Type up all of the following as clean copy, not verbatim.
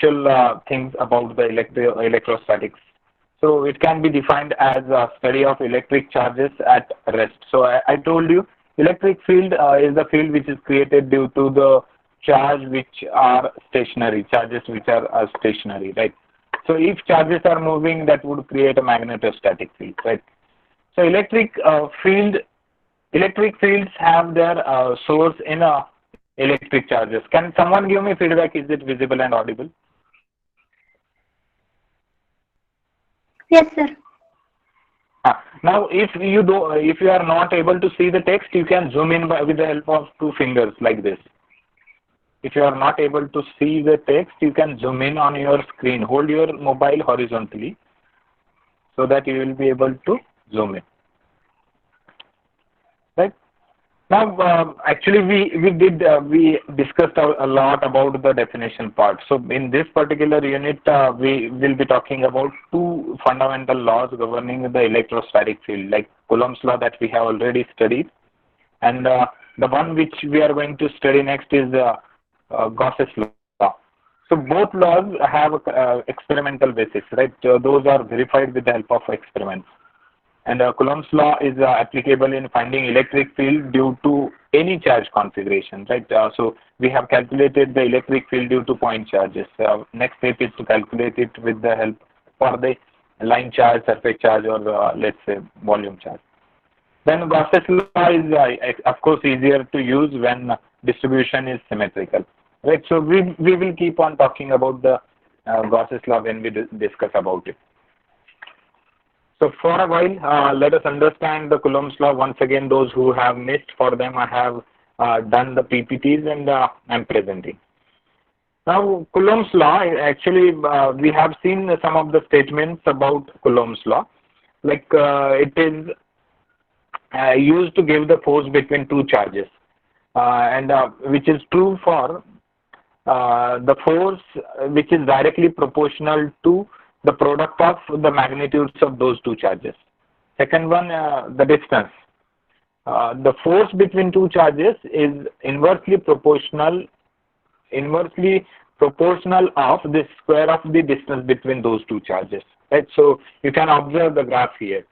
conceptual things about the electrostatics. So it can be defined as a study of electric charges at rest. So I told you electric field is the field which is created due to the charge which are stationary, charges which are stationary, right? So if charges are moving, that would create a magnetostatic field, right? So electric fields have their source in electric charges. Can someone give me feedback? Is it visible and audible? Yes, sir. Now, if you are not able to see the text, you can zoom in with the help of two fingers like this. If you are not able to see the text, you can zoom in on your screen. Hold your mobile horizontally so that you will be able to zoom in. Right? Now, actually, we discussed a lot about the definition part. So, in this particular unit, we will be talking about two fundamental laws governing the electrostatic field, like Coulomb's law that we have already studied, and the one which we are going to study next is Gauss's law. So, both laws have experimental basis, right? Those are verified with the help of experiments. And Coulomb's law is applicable in finding electric field due to any charge configuration, right? So we have calculated the electric field due to point charges. Next step is to calculate it with the help for the line charge, surface charge, or let's say volume charge. Then Gauss's law is of course easier to use when distribution is symmetrical, right? So we will keep on talking about the Gauss's law when we discuss about it. So for a while, let us understand the Coulomb's law. Once again, those who have missed, for them I have done the PPTs and I'm presenting. Now, Coulomb's law, actually, we have seen some of the statements about Coulomb's law. Like it is used to give the force between two charges, and which is true for the force which is directly proportional to the product of the magnitudes of those two charges. Second one, the distance. The force between two charges is inversely proportional of the square of the distance between those two charges. Right. So you can observe the graph here.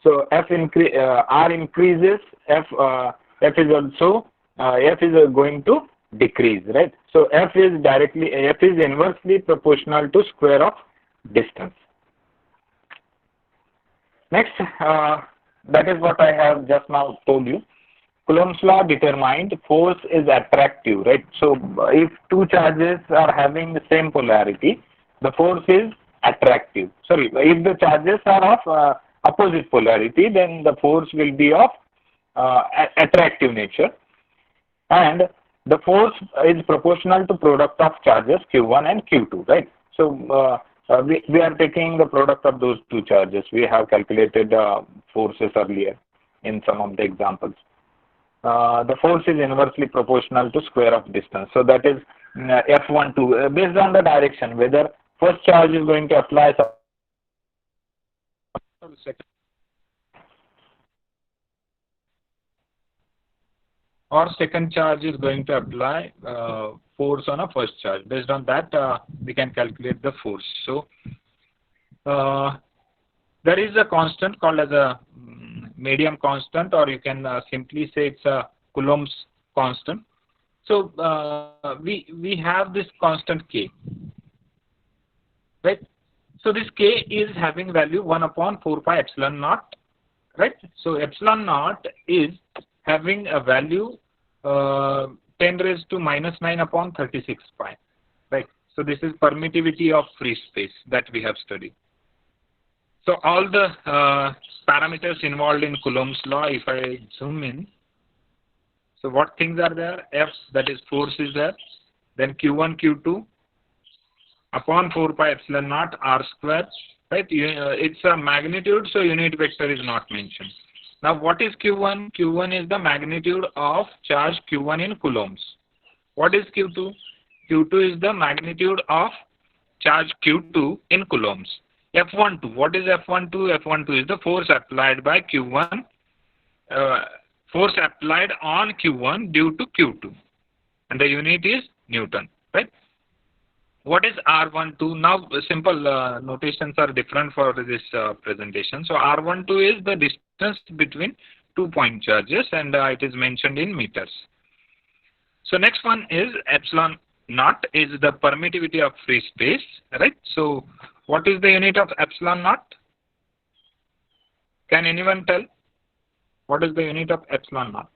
So R increases, F is also F is going to decrease. Right. So F is inversely proportional to square of distance. Next, that is what I have just now told you. Coulomb's law determined force is attractive, right? So if two charges are having the same polarity, the force is attractive. Sorry, if the charges are of opposite polarity, then the force will be of attractive nature, and the force is proportional to product of charges Q1 and Q2, right? So we are taking the product of those two charges. We have calculated forces earlier in some of the examples. The force is inversely proportional to square of distance. So that is F12 based on the direction, whether first charge is going to apply or second charge is going to apply force on a first charge. Based on that, we can calculate the force. So there is a constant called as a medium constant, or you can simply say it's a Coulomb's constant. So we have this constant K, right? So this K is having value 1 upon 4 pi epsilon naught, right? So epsilon naught is having a value 10 raised to minus 9 upon 36 pi, right? So this is permittivity of free space that we have studied. So all the parameters involved in Coulomb's law, if I zoom in, so what things are there? F, that is force, is there. Then Q1, Q2 upon 4 pi epsilon naught R square, right? It's a magnitude, so unit vector is not mentioned. Now what is Q1? Q1 is the magnitude of charge Q1 in coulombs. What is Q2? Q2 is the magnitude of charge Q2 in coulombs. F12, what is F12? F12 is the force applied by Q1, force applied on Q1 due to Q2, and the unit is Newton, right? What is R12? Now, simple notations are different for this presentation. So, R12 is the distance between 2 point charges, and it is mentioned in meters. So, next one is epsilon naught is the permittivity of free space, right? So, what is the unit of epsilon naught? Can anyone tell? What is the unit of epsilon naught?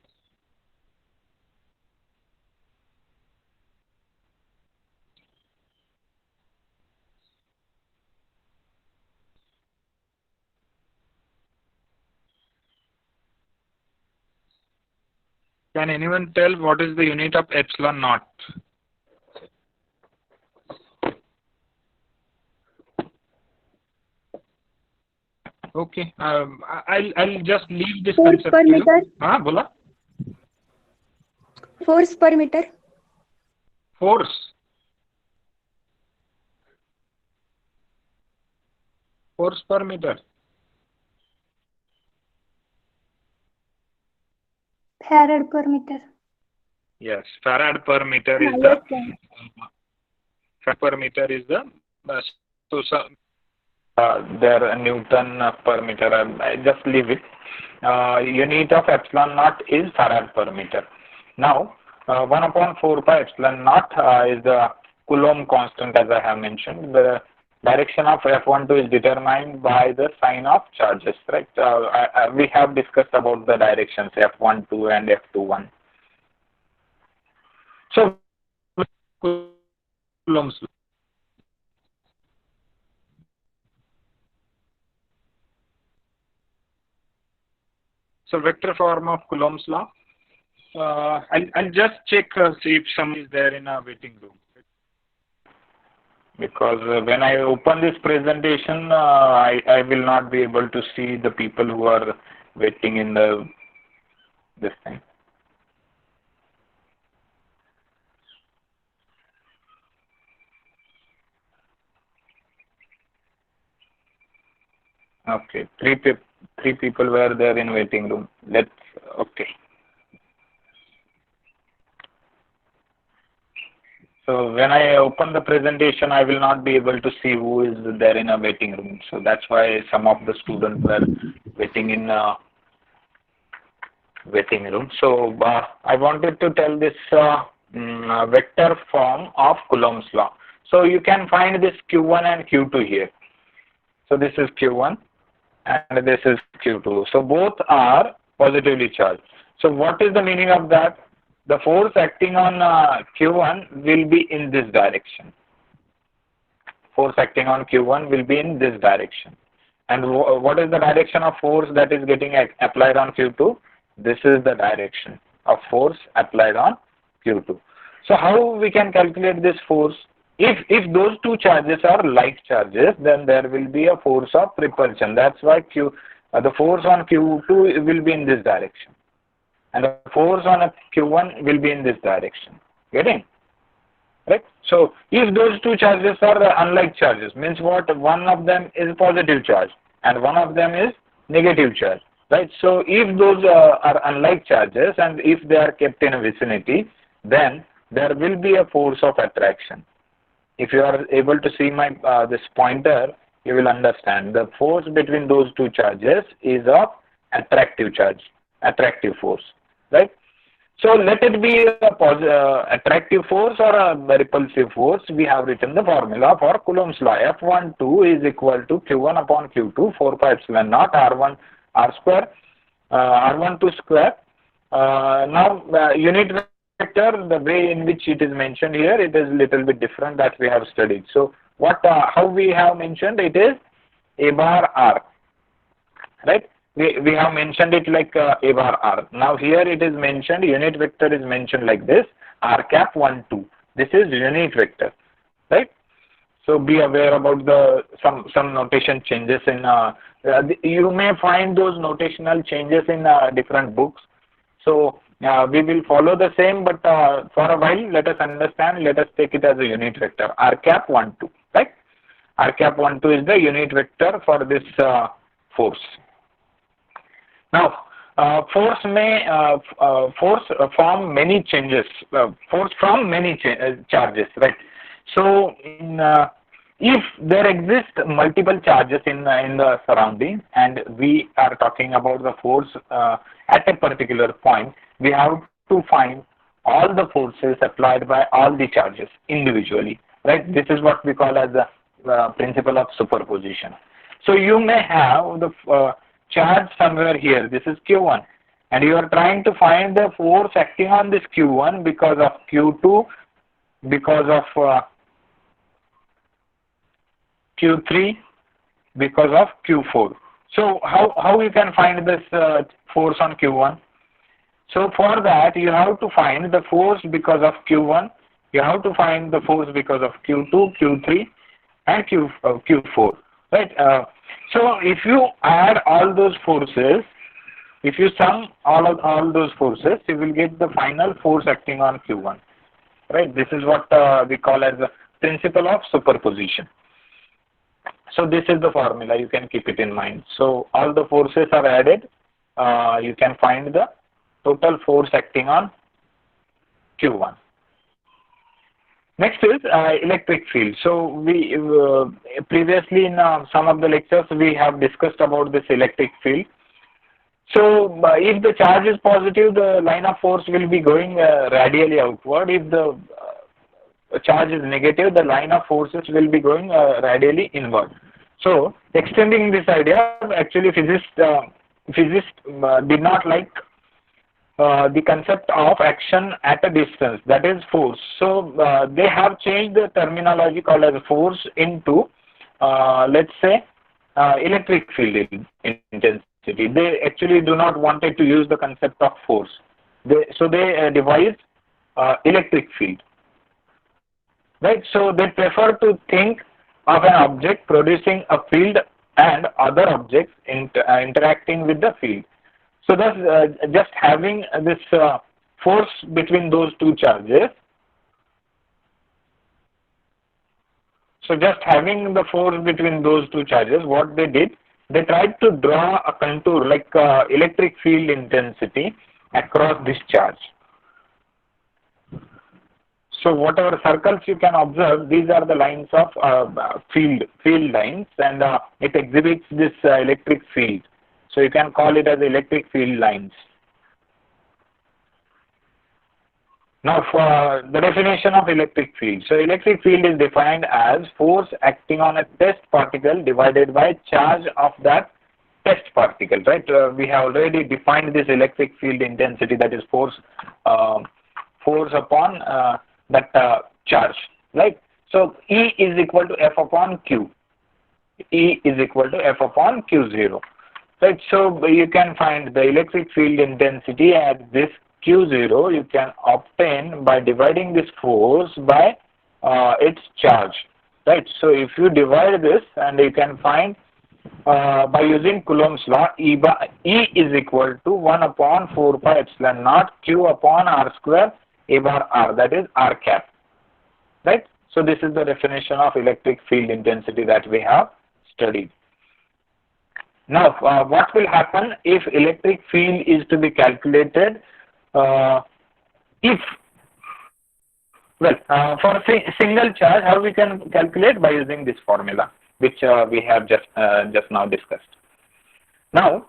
Can anyone tell what is the unit of epsilon naught? Okay, I'll just leave this Force concept per to you. meter. हाँ बोला. Force per meter. Force. Force per meter. Farad per meter. Yes, farad per meter is Yes, the farad per meter is the so there Newton per meter. I just leave it. Unit of epsilon naught is farad per meter. Now 1 upon 4 pi epsilon naught is the Coulomb constant, as I have mentioned. The direction of F12 is determined by the sign of charges, right? We have discussed about the directions F12 and F21. So Coulomb's law. So vector form of Coulomb's law. I'll just check see if someone is there in a waiting room. Because when I open this presentation, I will not be able to see the people who are waiting in the this thing. Okay, three people were there in waiting room. Let's okay. So when I open the presentation, I will not be able to see who is there in a waiting room. So that's why some of the students were waiting in a waiting room. So I wanted to tell this vector form of Coulomb's law. So you can find this Q1 and Q2 here. So this is Q1 and this is Q2. So both are positively charged. So what is the meaning of that? The force acting on Q1 will be in this direction. Force acting on Q1 will be in this direction. And what is the direction of force that is getting applied on Q2? This is the direction of force applied on Q2. So how we can calculate this force? If those two charges are like charges, then there will be a force of repulsion. That's why the force on Q2 will be in this direction. And the force on a Q1 will be in this direction. Getting? Right? So if those two charges are unlike charges, means what? One of them is positive charge and one of them is negative charge. Right? So if those are unlike charges and if they are kept in a vicinity, then there will be a force of attraction. If you are able to see my this pointer, you will understand the force between those two charges is of attractive charge, attractive force, right? So let it be a attractive force or a repulsive force. We have written the formula for Coulomb's law. F12 is equal to Q1 upon Q2, 4 pi epsilon naught R1 R square, R12 square. Now unit vector, the way in which it is mentioned here, it is little bit different that we have studied. So what, how we have mentioned it is A bar R, right? We have mentioned it like A bar R. Now here it is mentioned, unit vector is mentioned like this, R cap 1, 2. This is unit vector, right? So be aware about the some notation changes in, you may find those notational changes in different books. So we will follow the same, but for a while, let us understand, let us take it as a unit vector, R cap 1, 2, right? R cap 1, 2 is the unit vector for this force. Now, force may force from many changes, force from many charges, right? So if there exist multiple charges in the surrounding, and we are talking about the force at a particular point, we have to find all the forces applied by all the charges individually, right? This is what we call as the principle of superposition. So you may have the charge somewhere here. This is Q1, and you are trying to find the force acting on this Q1 because of Q2, because of Q3, because of Q4. So how you can find this force on Q1? So for that you have to find the force because of Q1, you have to find the force because of Q2, Q3 and Q4, right? So if you add all those forces, if you sum all those forces, you will get the final force acting on Q1, right? This is what we call as the principle of superposition. So this is the formula, you can keep it in mind. So all the forces are added, you can find the total force acting on Q1. Next is electric field. So we previously in some of the lectures we have discussed about this electric field. So if the charge is positive, the line of force will be going radially outward. If the charge is negative, the line of forces will be going radially inward. So extending this idea, actually physicists did not like the concept of action at a distance, that is force. So they have changed the terminology called as force into let's say electric field intensity. They actually do not wanted to use the concept of force. So they devised electric field, right? So they prefer to think of an object producing a field and other objects interacting with the field. So thus just having this force between those two charges, so just having the force between those two charges, what they did, they tried to draw a contour like electric field intensity across this charge. So whatever circles you can observe, these are the lines of field lines, and it exhibits this electric field. So you can call it as electric field lines. Now for the definition of electric field. So electric field is defined as force acting on a test particle divided by charge of that test particle, right? We have already defined this electric field intensity, that is force upon that charge, right? So E is equal to F upon Q. E is equal to F upon Q0. Right, so you can find the electric field intensity at this Q0 you can obtain by dividing this force by its charge, right? So if you divide this, and you can find by using Coulomb's law, E is equal to 1 upon 4 pi epsilon naught Q upon R square A bar R, that is R cap, right? So this is the definition of electric field intensity that we have studied. Now, what will happen if electric field is to be calculated? For a single charge, how we can calculate? By using this formula, which we have just now discussed. Now,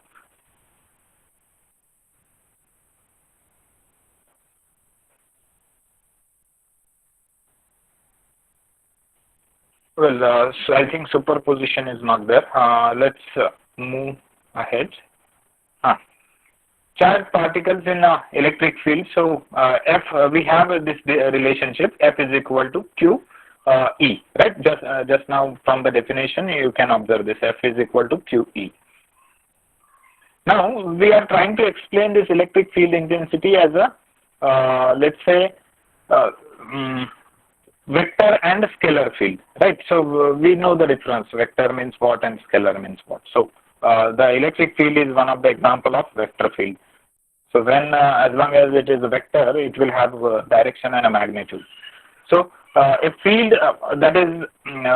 so I think superposition is not there. Let's move ahead. Charged particles in electric field. So F, we have this relationship, F is equal to Q E, right? Just now from the definition you can observe this, F is equal to Q E. Now we are trying to explain this electric field intensity as a let's say vector and scalar field, right? So we know the difference, vector means what and scalar means what. So the electric field is one of the example of vector field. So when as long as it is a vector, it will have a direction and a magnitude. So a field that is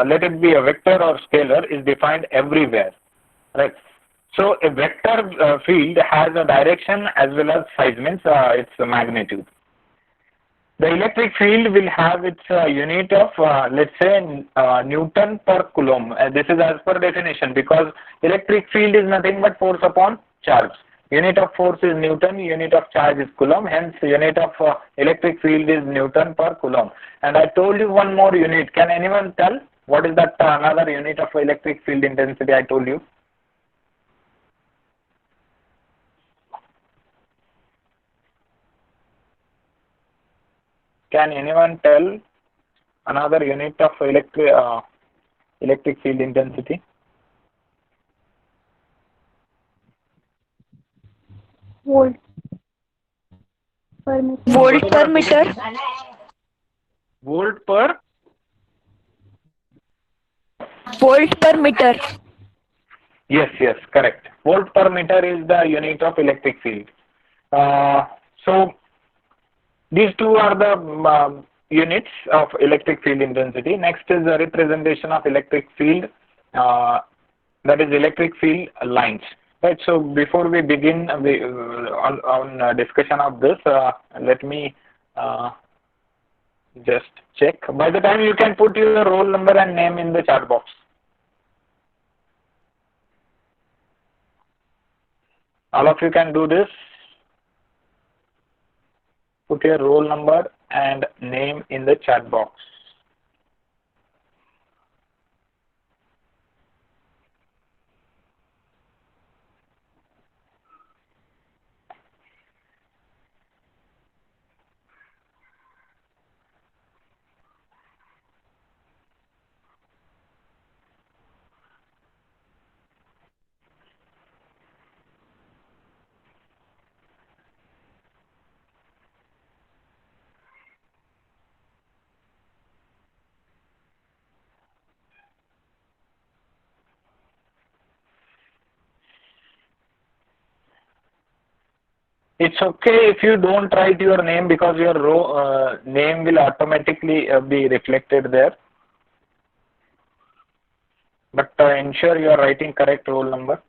let it be a vector or scalar is defined everywhere, right? So a vector field has a direction as well as size, means its magnitude. The electric field will have its unit of, let's say, Newton per Coulomb. This is as per definition, because electric field is nothing but force upon charge. Unit of force is Newton, unit of charge is Coulomb, hence unit of electric field is Newton per Coulomb. And I told you one more unit. Can anyone tell what is that another unit of electric field intensity I told you? Can anyone tell another unit of electric field intensity? Volt per meter. Volt per meter. Volt per? Volt per meter. Yes, yes, correct. Volt per meter is the unit of electric field. So these two are the units of electric field intensity. Next is the representation of electric field, that is electric field lines. Right. So before we begin on discussion of this, let me just check. By the time you can put your roll number and name in the chat box. All of you can do this. Put your roll number and name in the chat box. It's okay if you don't write your name, because your name will automatically be reflected there. But ensure you are writing correct roll number.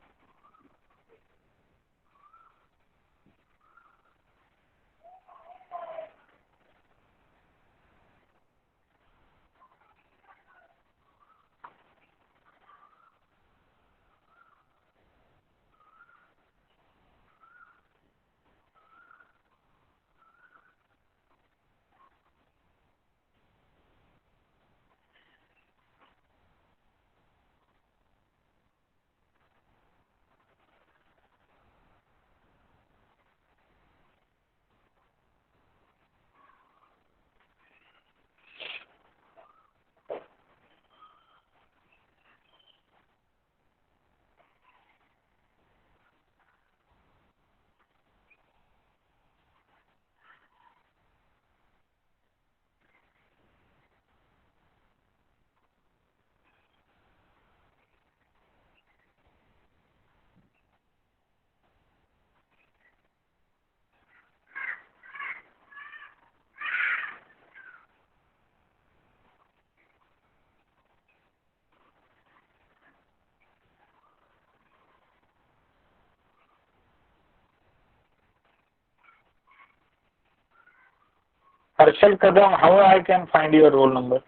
Harshal Kadam, how I can find your roll number?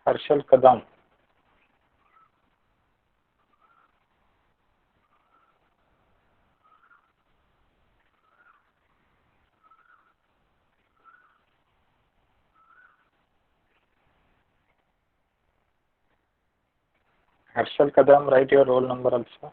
Harshal Kadam. Harshal Kadam, write your roll number also.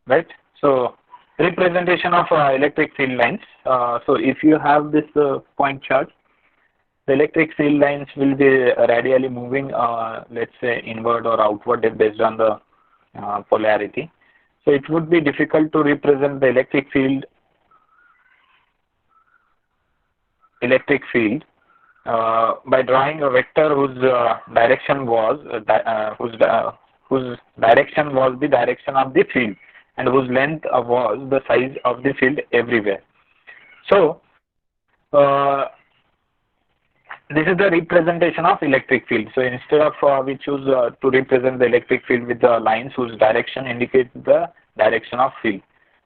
right? So representation of electric field lines. So if you have this point charge, the electric field lines will be radially moving, let's say inward or outward based on the polarity. So it would be difficult to represent the electric field by drawing a vector whose direction was the direction of the field and whose length was the size of the field everywhere. So this is the representation of electric field. So instead of we choose to represent the electric field with the lines whose direction indicates the direction of field.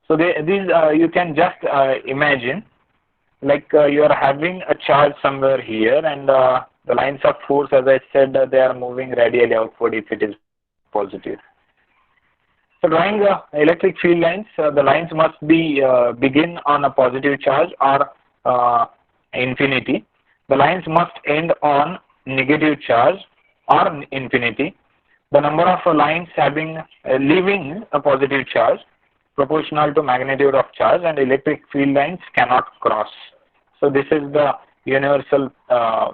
So these you can just imagine, like you are having a charge somewhere here, and the lines of force, as I said, they are moving radially outward if it is positive. So drawing electric field lines, the lines must be begin on a positive charge or infinity. The lines must end on negative charge or infinity. The number of lines leaving a positive charge proportional to magnitude of charge, and electric field lines cannot cross. So this is the universal,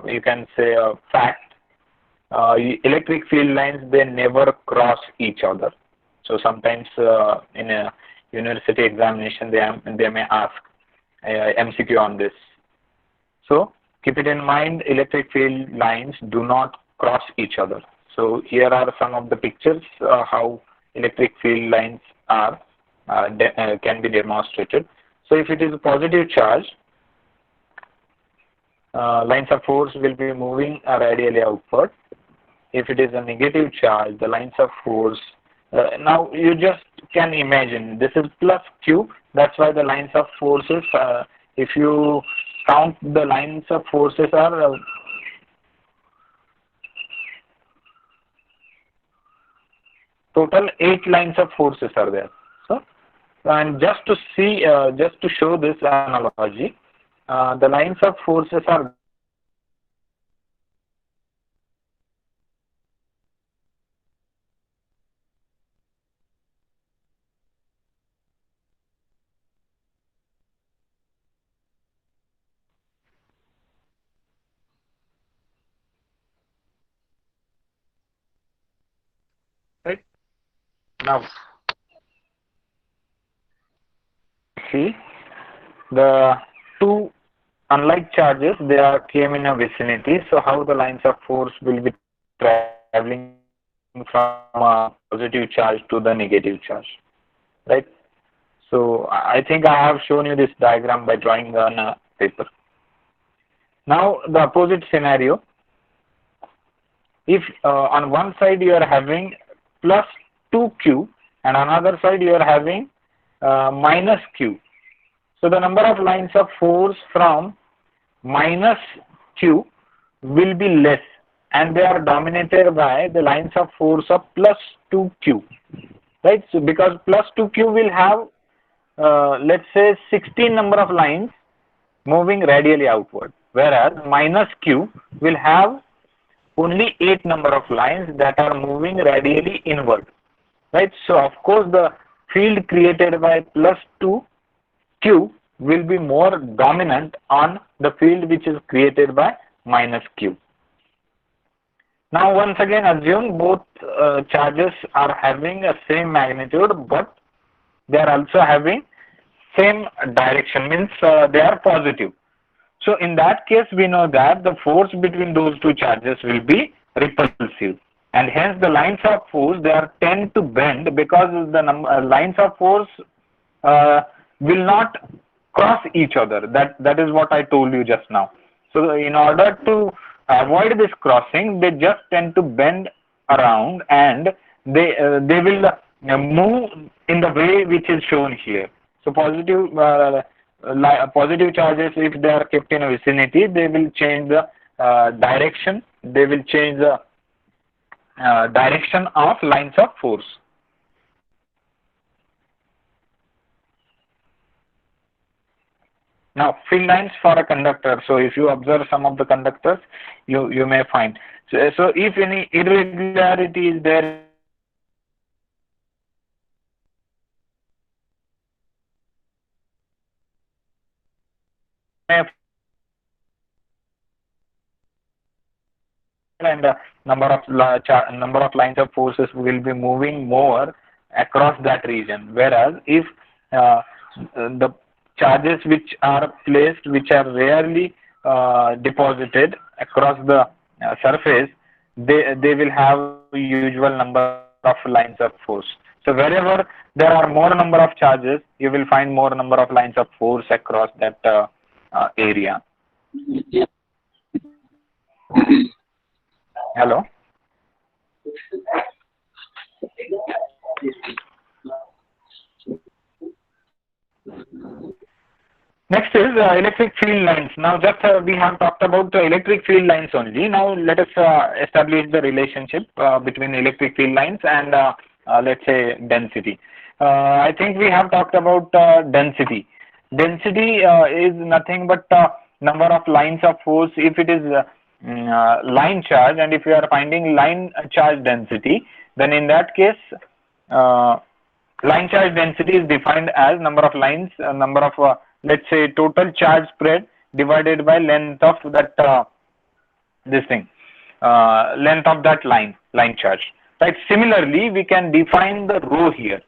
you can say, fact. Electric field lines, they never cross each other. So sometimes in a university examination, they may ask MCQ on this. So keep it in mind, electric field lines do not cross each other. So here are some of the pictures how electric field lines are can be demonstrated. So if it is a positive charge, lines of force will be moving radially outward. If it is a negative charge, the lines of force, now you just can imagine, this is plus Q, that's why the lines of forces, if you count, the lines of forces are total 8 lines of forces are there. So, and just to see, just to show this analogy, the lines of forces are right now. See, the two unlike charges, came in a vicinity. So how the lines of force will be traveling from a positive charge to the negative charge, right? So I think I have shown you this diagram by drawing on a paper. Now the opposite scenario, if on one side you are having plus 2q and another side you are having minus q. So the number of lines of force from minus q will be less, and they are dominated by the lines of force of plus 2q, right? So because plus 2q will have let's say 16 number of lines moving radially outward, whereas minus q will have only 8 number of lines that are moving radially inward, right? So of course the field created by plus 2q will be more dominant on the field which is created by minus q. Now once again assume both charges are having a same magnitude, but they are also having same direction, means they are positive. So in that case we know that the force between those two charges will be repulsive, and hence the lines of force, they are tend to bend because the lines of force will not cross each other. That is what I told you just now. So in order to avoid this crossing, they just tend to bend around, and they will move in the way which is shown here. So positive positive charges, if they are kept in a vicinity, they will change the direction. They will change the direction of lines of force. Now field lines for a conductor. So if you observe some of the conductors, you may find. So if any irregularity is there and number of lines of forces will be moving more across that region. Whereas if the charges which are placed, which are rarely deposited across the surface, they will have usual number of lines of force. So wherever there are more number of charges, you will find more number of lines of force across that area. Hello. Next is electric field lines. Now just we have talked about the electric field lines only. Now let us establish the relationship between electric field lines and let's say density. I think we have talked about density. Density is nothing but number of lines of force if it is line charge, and if you are finding line charge density, then in that case line charge density is defined as number of lines, number of let's say total charge spread divided by length of that length of that line charge, right? Similarly, we can define the rho here.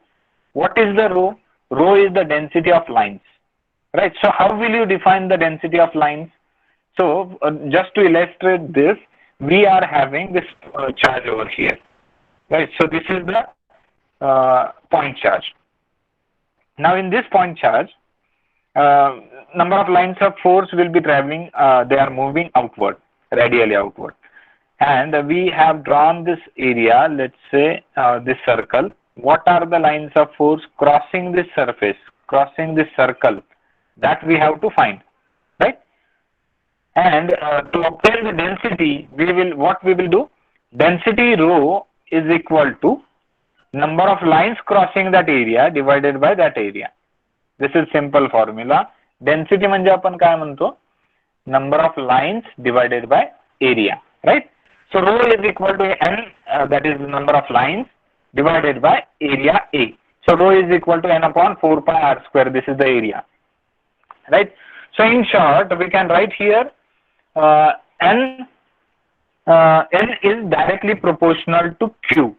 What is the rho? Rho is the density of lines, right? So how will you define the density of lines? So just to illustrate this, we are having this charge over here, right? So this is the point charge. Now in this point charge, number of lines of force will be traveling, they are moving outward, radially outward, and we have drawn this area, let's say this circle. What are the lines of force crossing this surface, crossing this circle? That we have to find, right? And to obtain the density, what we will do, density rho is equal to number of lines crossing that area divided by that area. This is simple formula. Density म्हणजे आपण काय म्हणतो, number of lines divided by area, right? So rho is equal to n, that is number of lines divided by area A. So rho is equal to n upon 4 pi r square. This is the area, right? So in short, we can write here n is directly proportional to q,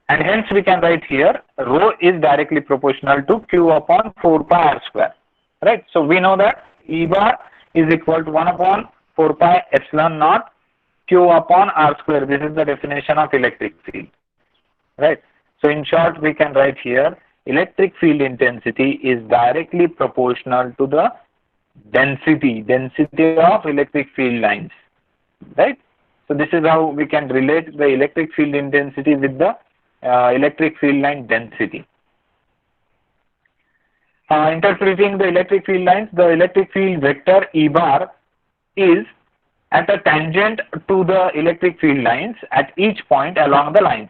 and hence we can write here rho is directly proportional to q upon 4 pi r square, right? So we know that E bar is equal to 1 upon 4 pi epsilon naught q upon r square. This is the definition of electric field, right? So in short, we can write here electric field intensity is directly proportional to the density of electric field lines, right? So this is how we can relate the electric field intensity with the electric field line density. Interpreting the electric field lines, the electric field vector E bar is at a tangent to the electric field lines at each point along the lines.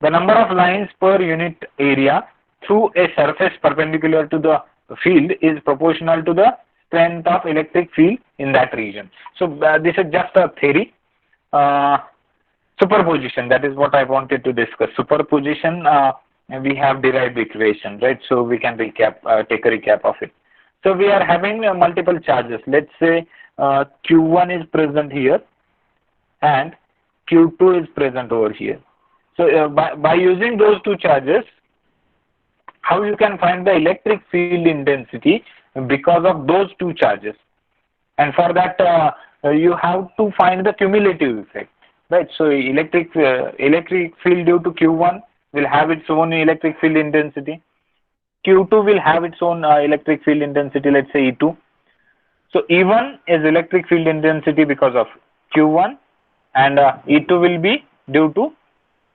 The number of lines per unit area through a surface perpendicular to the field is proportional to the strength of electric field in that region. So this is just a theory. Superposition, that is what I wanted to discuss. Superposition, we have derived equation, right? So we can recap, take a recap of it. So we are having multiple charges. Let's say Q1 is present here and Q2 is present over here. So by using those two charges, how you can find the electric field intensity because of those two charges? And for that you have to find the cumulative effect, right? So electric field due to Q1 will have its own electric field intensity. Q2 will have its own electric field intensity, let's say E2. So E1 is electric field intensity because of Q1, and E2 will be due to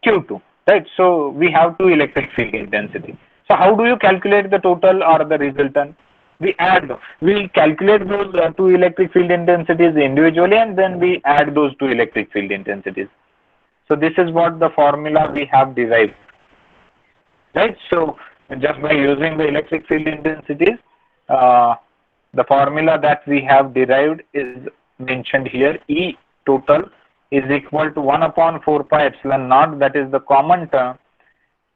Q2, right? So we have two electric field intensity. So how do you calculate the total or the resultant? We calculate those two electric field intensities individually, and then we add those two electric field intensities. So this is what the formula we have derived, right? So just by using the electric field intensities, the formula that we have derived is mentioned here. E total is equal to 1 upon 4 pi epsilon naught, that is the common term.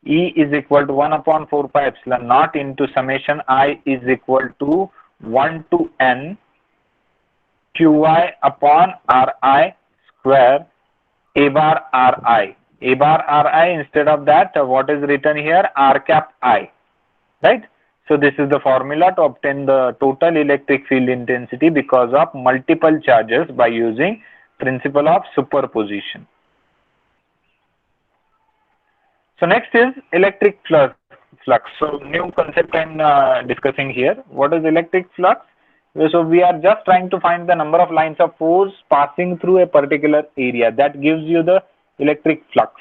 E is equal to 1 upon 4 pi epsilon naught into summation I is equal to 1 to n Qi upon Ri square A bar Ri. A bar Ri, instead of that, what is written here? R cap I, right? So this is the formula to obtain the total electric field intensity because of multiple charges by using principle of superposition. So next is electric flux. So new concept I'm discussing here. What is electric flux? So we are just trying to find the number of lines of force passing through a particular area. That gives you the electric flux.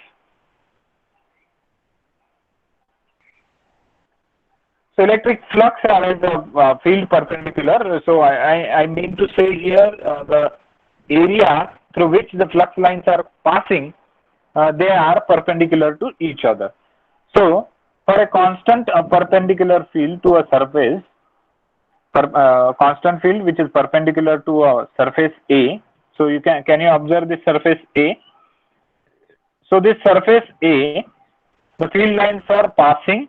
So electric flux is the field perpendicular. So I mean to say here the area through which the flux lines are passing, they are perpendicular to each other. So for a constant perpendicular field to a surface, constant field which is perpendicular to a surface A. So you can you observe this surface A? So this surface A, the field lines are passing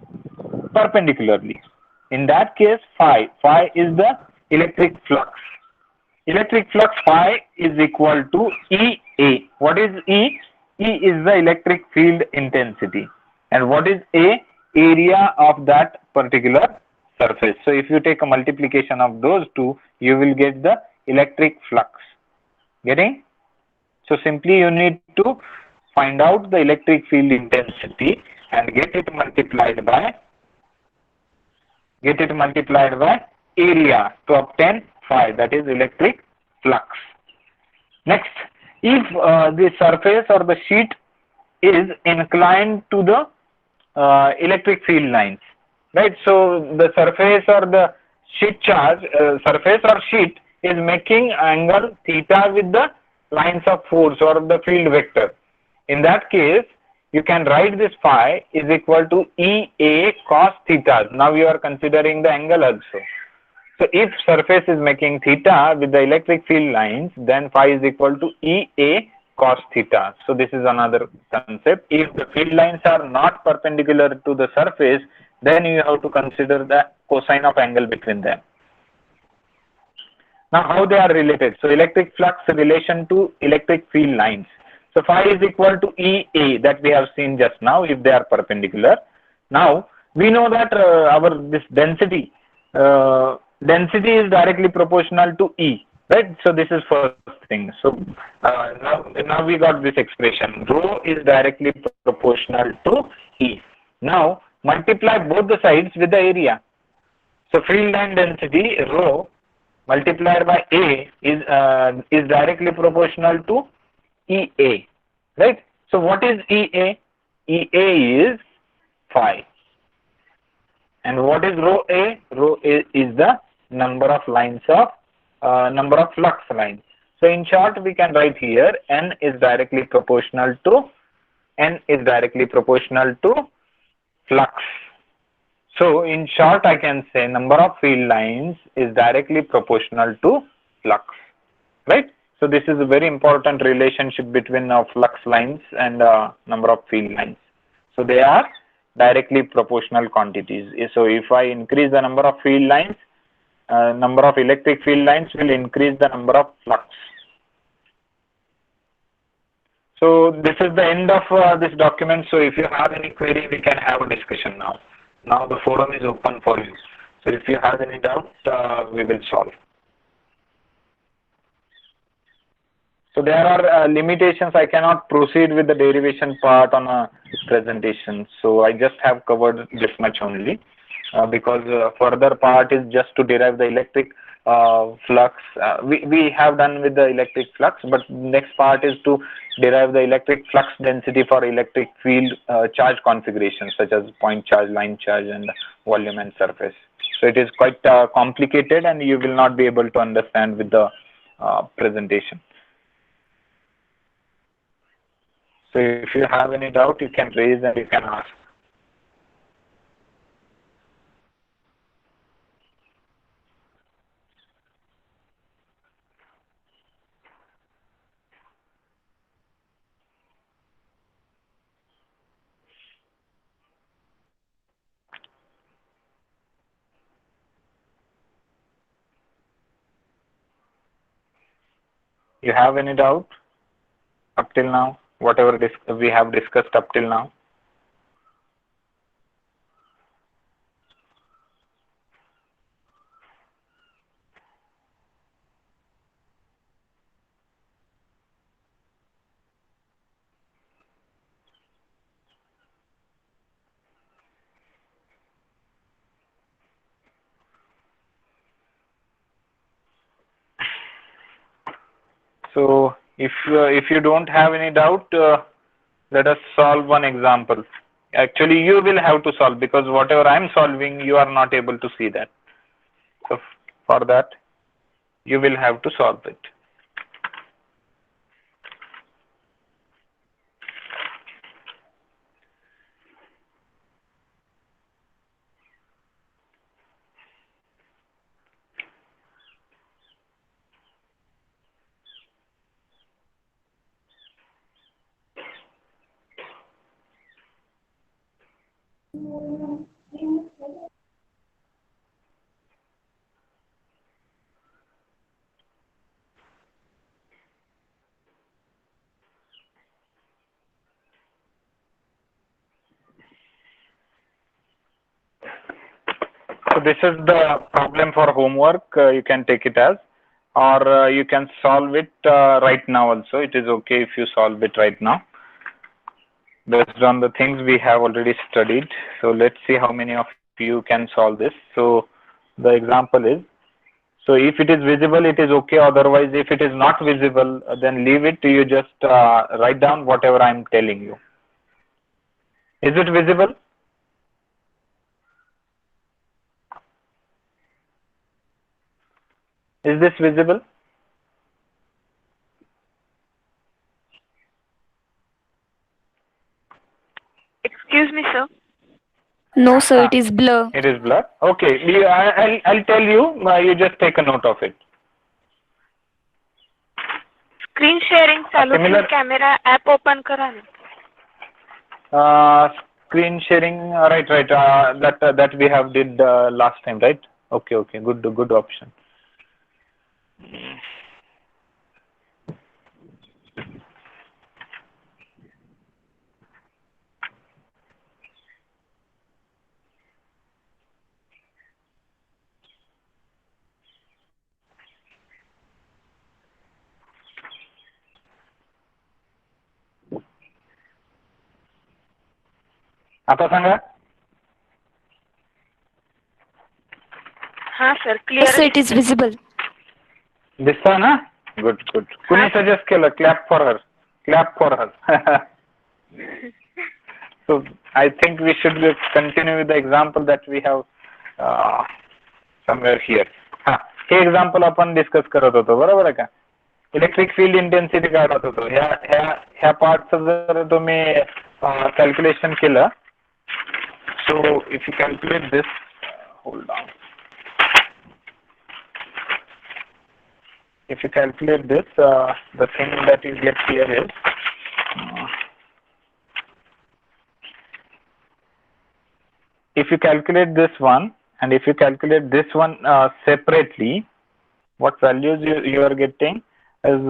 perpendicularly. In that case, phi is the electric flux. Electric flux phi is equal to EA. What is E? E is the electric field intensity. And what is A? Area of that particular surface. So if you take a multiplication of those two, you will get the electric flux. Getting? So simply you need to find out the electric field intensity and get it multiplied by area to obtain phi, that is electric flux. Next, if the surface or the sheet is inclined to the electric field lines, right? So the surface or the sheet charge, surface or sheet is making angle theta with the lines of force or the field vector. In that case, you can write this phi is equal to EA cos theta. Now you are considering the angle also. So if surface is making theta with the electric field lines, then phi is equal to EA cos theta. So this is another concept. If the field lines are not perpendicular to the surface, then you have to consider the cosine of angle between them. Now how they are related? So electric flux relation to electric field lines. So phi is equal to EA that we have seen just now if they are perpendicular. Now we know that this density is directly proportional to E, right? So this is first thing. So now we got this expression. Rho is directly proportional to E. Now multiply both the sides with the area. So field line density rho multiplied by A is directly proportional to EA, right? So what is EA? EA is phi. And what is rho A? Rho A is the number of lines of number of flux lines. So in short, we can write here N is directly proportional to flux. So in short, I can say number of field lines is directly proportional to flux, right? So this is a very important relationship between flux lines and number of field lines. So they are directly proportional quantities. So if I increase the number of field lines, number of electric field lines will increase the number of flux. So this is the end of this document. So if you have any query, we can have a discussion now. Now the forum is open for you. So if you have any doubt, we will solve. So there are limitations. I cannot proceed with the derivation part on a presentation. So I just have covered this much only because further part is just to derive the electric flux. We have done with the electric flux, but next part is to derive the electric flux density for electric field charge configurations such as point charge, line charge, and volume and surface. So it is quite complicated and you will not be able to understand with the presentation. So if you have any doubt, you can raise and you can ask. You have any doubt up till now? Whatever we have discussed up till now? So if you don't have any doubt, let us solve one example. Actually, you will have to solve, because whatever I am solving, you are not able to see that. So for that, you will have to solve it. So this is the problem for homework. You can take it as, or you can solve it right now also. It is okay if you solve it right now, based on the things we have already studied. So let's see how many of you can solve this. So the example is, so if it is visible, it is okay. Otherwise, if it is not visible, then leave it. You just write down whatever I am telling you. Is it visible? Is this visible? Excuse me, sir. No, sir, it is blur. It is blur. Okay, I'll tell you. You just take a note of it. Screen sharing चालू Similar- ठेवून camera app open करा ना. Screen sharing, right. That we have did last time, right? Okay. Good option. आता सांगा. हाँ sir clear. Yes, it is visible. दिसतं ना? Good. कुणी suggest केलं? Clap for her. So I think we should continue with the example that we have somewhere here. हे example आपण discuss करत होतो, बरोबर आहे का? इलेक्ट्रिक फील्ड इंटेन्सिटी काढत होतो. ह्या पार्टचं जर तुम्ही कॅल्क्युलेशन केलं, so if you calculate this, hold on. If you calculate this, the thing that you get here is if you calculate this one and if you calculate this one separately, what values you are getting is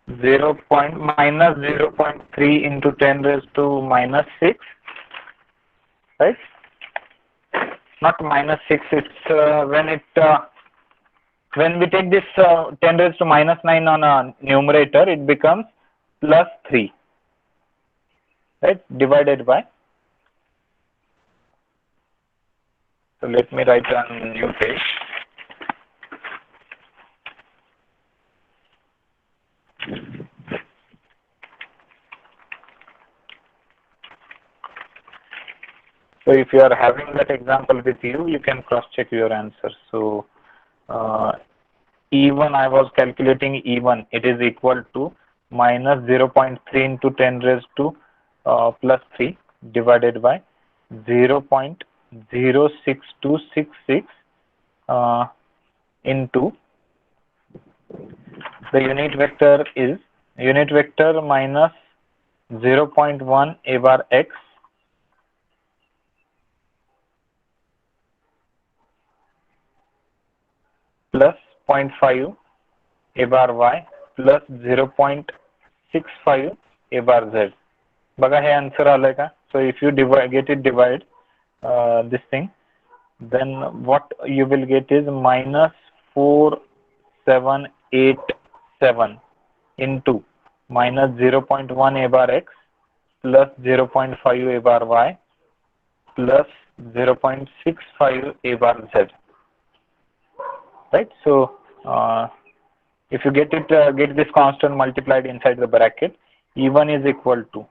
minus 0.3 into 10 raised to minus 6, right? Not minus 6. It's when we take this 10 raised to minus 9 on a numerator, it becomes plus 3, right? Divided by. So let me write on a new page. So if you are having that example with you, you can cross check your answer. So E1, I was calculating E1, it is equal to minus 0.3 into 10 raised to plus 3 divided by 0.06266 into the unit vector is unit vector minus 0.1 a bar x plus 0.5 a bar y plus 0.65 a bar z. बघा हे answer आलंय का? So if you get it divide this thing, then what you will get is minus 4787 into minus 0.1 a bar x plus 0.5 a bar y plus 0.65 a bar z. Right? So if you get this constant multiplied inside the bracket, E1 is equal to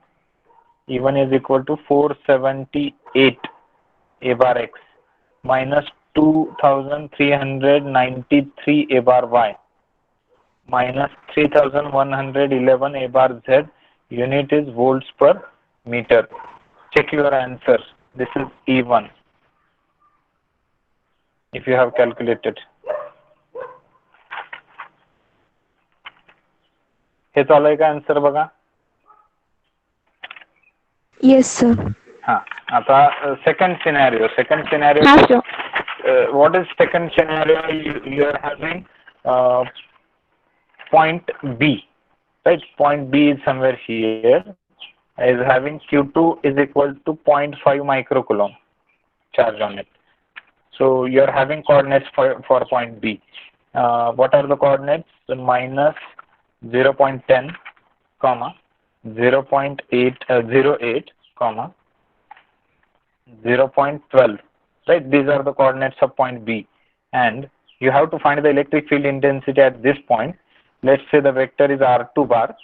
478 a bar x minus 2393 a bar y minus 3111 a bar z. Unit is volts per meter. Check your answer. This is E1 if you have calculated. हे चालू का answer बघा? Yes, sir. हाँ, आता second scenario. Yes, sir. What is second scenario? You are having point B, right? Point B is somewhere here. Is having Q2 is equal to 0.5 microcoulomb charge on it. So you are having coordinates for point B. What are the coordinates? Minus 0.10, comma 0.08, comma 0.12. Right? These are the coordinates of point B, and you have to find the electric field intensity at this point. Let's say the vector is R2 bar.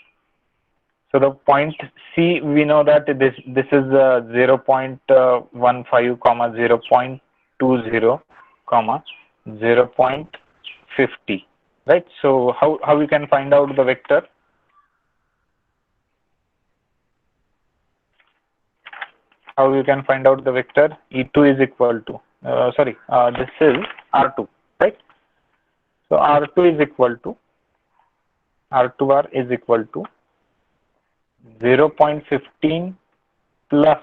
So the point C, we know that this is 0.15, comma 0.20, comma 0.50. Right? So how we can find out the vector? How you can find out the vector? E2 is equal to this is R2, right? So R2 is equal to R2 bar is equal to 0.15 plus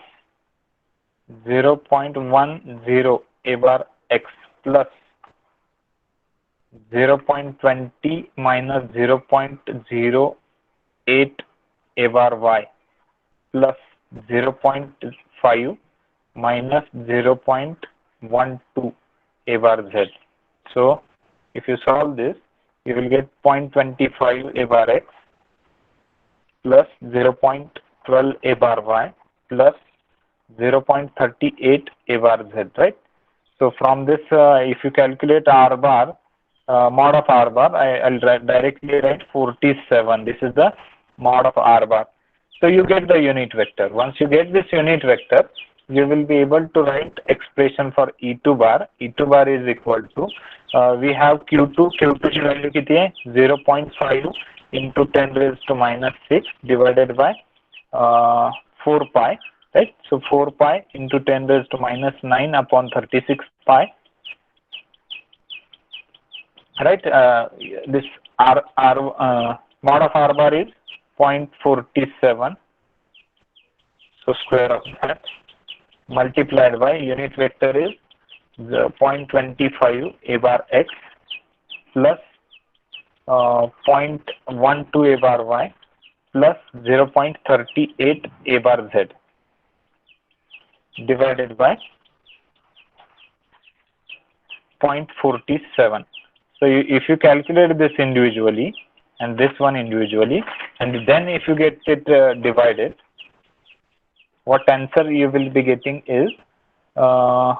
0.10 a bar x plus 0.20 minus 0.08 a bar y plus 0.5 minus 0.12 a bar z. So if you solve this, you will get 0.25 a bar x plus 0.12 a bar y plus 0.38 a bar z, right? So from this, if you calculate R bar, mod of R bar, I'll directly write 47. This is the mod of R bar. So you get the unit vector. Once you get this unit vector, you will be able to write expression for E2 bar. E2 bar is equal to, we have Q2 की value कितनी है? 0.5 into 10 raised to minus 6 divided by 4 pi, right? So 4 pi into 10 raised to minus 9 upon 36 pi, right? This mod of R bar is 0.47, so square of that, multiplied by unit vector is 0.25 a bar x plus 0.12 a bar y plus 0.38 a bar z divided by 0.47. So if you calculate this individually and this one individually, and then if you get it divided, what answer you will be getting is, so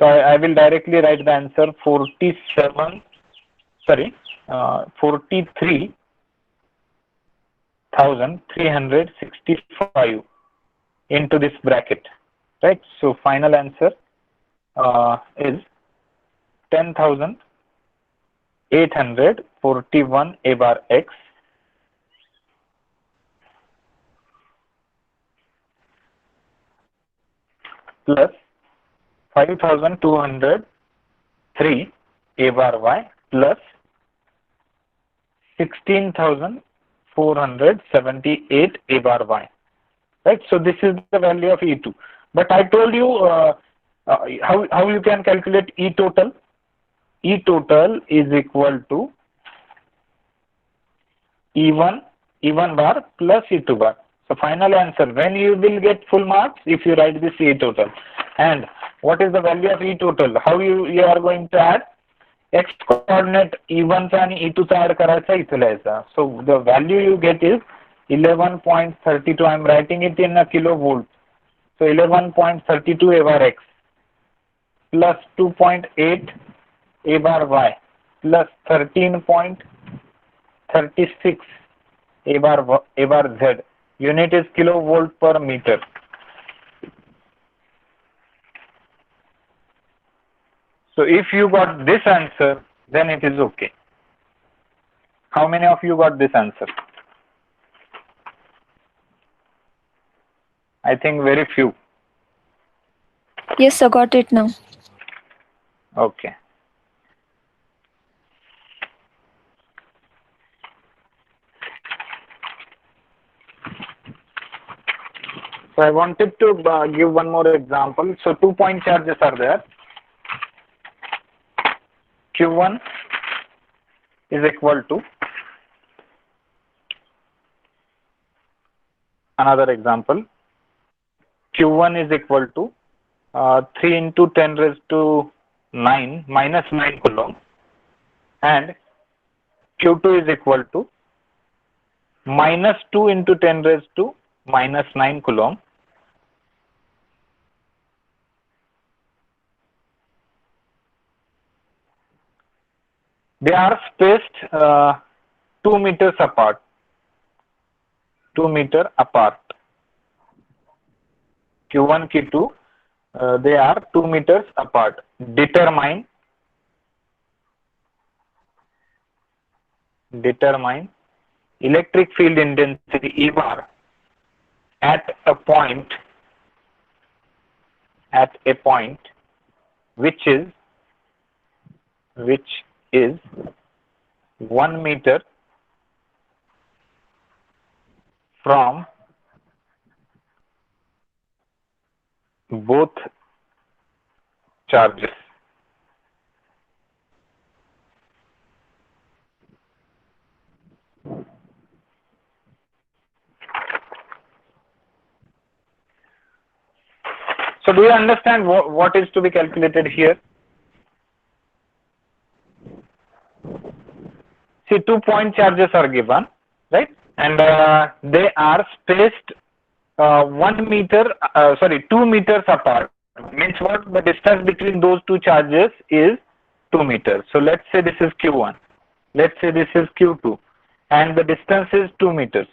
I will directly write the answer 43,365 into this bracket, right? So final answer is 10,841 a bar x plus 5,203 a bar y plus 16,478 a bar y, right? So this is the value of E2. But I told you how you can calculate E total. E total is equal to E1, E1 bar plus E2 bar. So final answer, when you will get full marks if you write this E total. And what is the value of E total? How you are going to add? X coordinate E1 चा आणि E2 चा add करायचा इथे लिहायचा. So the value you get is 11.32. I am writing it in a kilovolt. So 11.32 A bar X plus 2.8 A bar Y plus 13.36 A bar Z. Unit is kilovolt per meter. So if you got this answer, then it is okay. How many of you got this answer? I think very few. Yes, sir, got it now. Okay. So I wanted to give one more example. So 2-point charges are there. Q1 is equal to, another example, Q1 is equal to 3 into 10 raised to 9 minus 9 coulomb, and Q2 is equal to minus 2 into 10 raised to minus 9 coulomb. They are spaced 2 meters apart. 2 meter apart. Q1, Q2, they are 2 meters apart. Determine electric field intensity E bar at a point which is 1 meter from both charges. So do you understand what is to be calculated here? See, 2-point charges are given, right? And they are spaced 2 meters apart. Means what? The distance between those two charges is 2 meters. So let's say this is Q1. Let's say this is Q2. And the distance is 2 meters.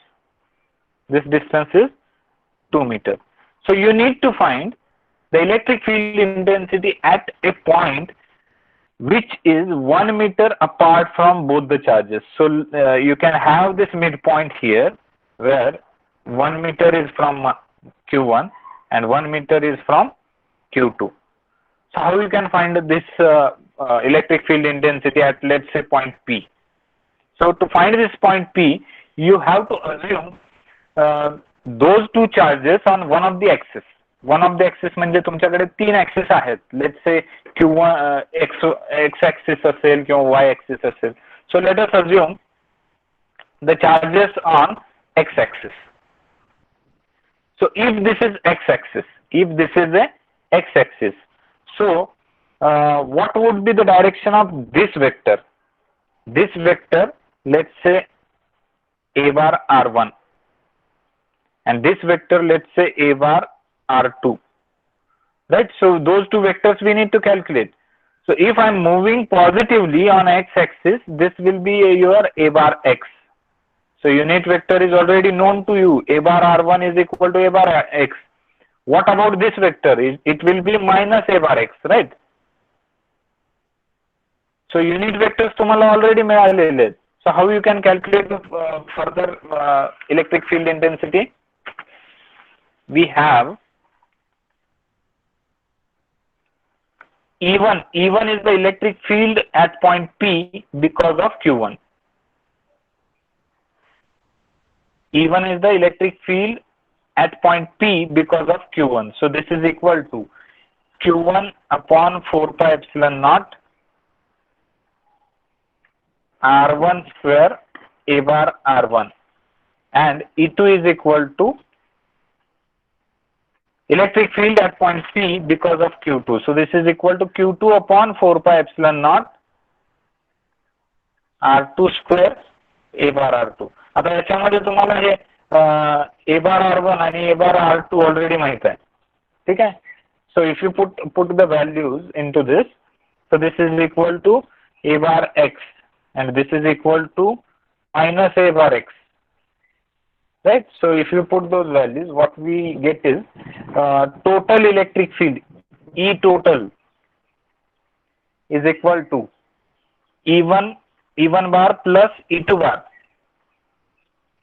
This distance is 2 meters. So you need to find the electric field intensity at a point which is 1 meter apart from both the charges. So you can have this midpoint here where 1 meter is from Q1 and 1 meter is from Q2. So how you can find this electric field intensity at, let's say, point P? So to find this point P, you have to assume those two charges on one of the axis. One of the axis म्हणजे तुमच्याकडे 3 axis आहेत. Let's say Q1 x axis असेल किंवा y axis असेल. So let us assume the charges on x axis. So if this is x axis, so what would be the direction of this vector? This vector, let's say A bar R1, and this vector, let's say A bar R2, right? So those two vectors we need to calculate. So if I'm moving positively on x-axis, this will be your A bar x. So unit vector is already known to you. A bar R1 is equal to A bar x. What about this vector? It will be minus A bar x, right? So unit vectors तुम्हाला already मिळालेले आहेत. So how you can calculate the further electric field intensity? We have E1 is the electric field at point P because of Q1. E1 is the electric field at point P because of Q1. So this is equal to Q1 upon 4 pi epsilon naught R1 square A bar R1 and E2 is equal to electric field at point P because of Q2. So this is equal to Q2 upon 4 pi epsilon naught R2 square A bar R2. आता याच्यामध्ये तुम्हाला हे A bar R1 आणि A bar R2 already माहित आहे. ठीक आहे. So if you put the values into this, so this is equal to A bar X and this is equal to minus A bar X. Right? So if you put those values, what we get is total electric field E total is equal to E1 bar plus E2 bar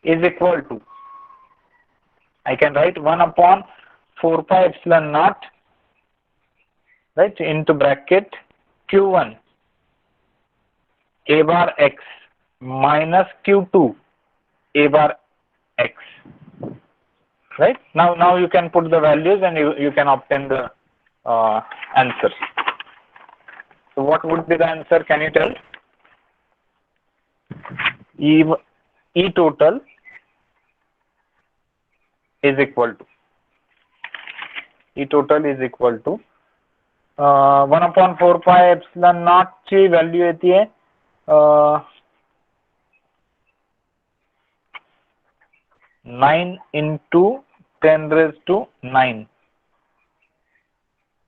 is equal to, I can write 1 upon 4 pi epsilon naught, right, into bracket Q1 A bar X minus Q2 A bar X. Right? Now you can put the values and you can obtain the answer. So what would be the answer? Can you tell? E total is equal to 1 upon 4 pi epsilon naught ची value येते 9 into 10 raised to 9.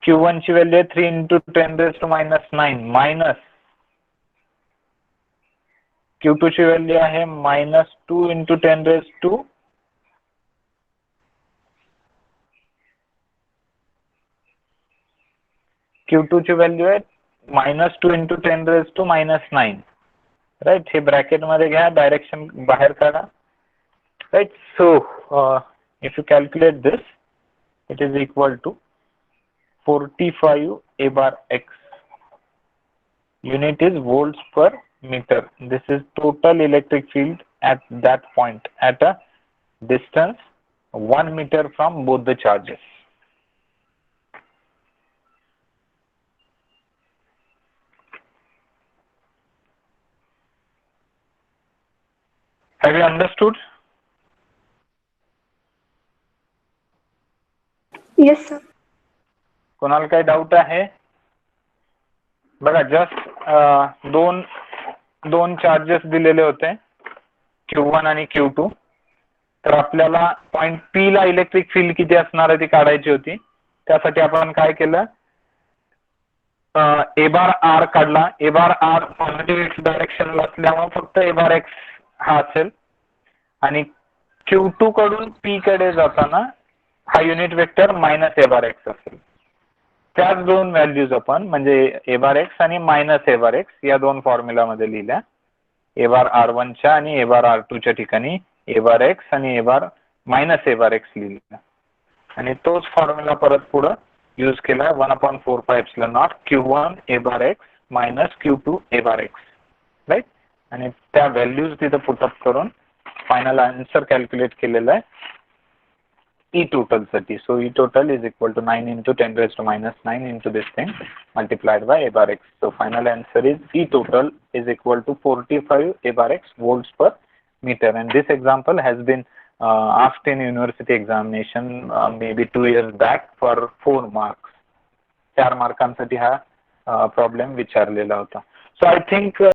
Q1 ची value 3 into 10 raised to minus 9 minus Q2 ची value आहे minus 2 into 10 raised to Q2 ची value आहे minus 2 into 10 raised to minus 9. Right. हे bracket मध्ये घ्या, डायरेक्शन बाहेर काढा. Right, so if you calculate this, it is equal to 45 A bar X. Unit is volts per meter. This is total electric field at that point at a distance 1 meter from both the charges. Have you understood? Yes, sir. कोणाला काही doubt आहे? बघा, just दोन charges दिलेले होते Q1 आणि Q2. तर आपल्याला पॉइंट P ला इलेक्ट्रिक फील्ड किती असणार आहे ती काढायची होती. त्यासाठी आपण काय केलं, A बार R काढला. A bar R positive X डायरेक्शनला असल्यामुळे फक्त A बार X हा असेल आणि Q2 कडून P कडे जाताना हा unit vector minus A bar X असेल. त्याच दोन व्हॅल्यूज आपण म्हणजे A बार X आणि मायनस A बार X या दोन फॉर्म्युला मध्ये लिहिल्या. A बार R1 च्या आणि A बार R2 च्या ठिकाणी A बार X आणि A bar minus A bar X लिहिला आणि तोच फॉर्म्युला परत पुढे यूज केला 1/4 pi epsilon naught Q1 A bar X minus Q2 A bar X. Right. आणि त्या व्हॅल्यूज तिथे पुटअप करून फायनल आन्सर कॅल्क्युलेट केलेला आहे E total साठी. So E total is equal to 9 into 10 raised to minus 9 into this thing multiplied by A bar X. So final answer is E total is equal to 45 A bar X volts per meter. And this example has been asked in university examination maybe 2 years back for 4 marks. 4 मार्कांसाठी हा problem विचारलेला होता. So I think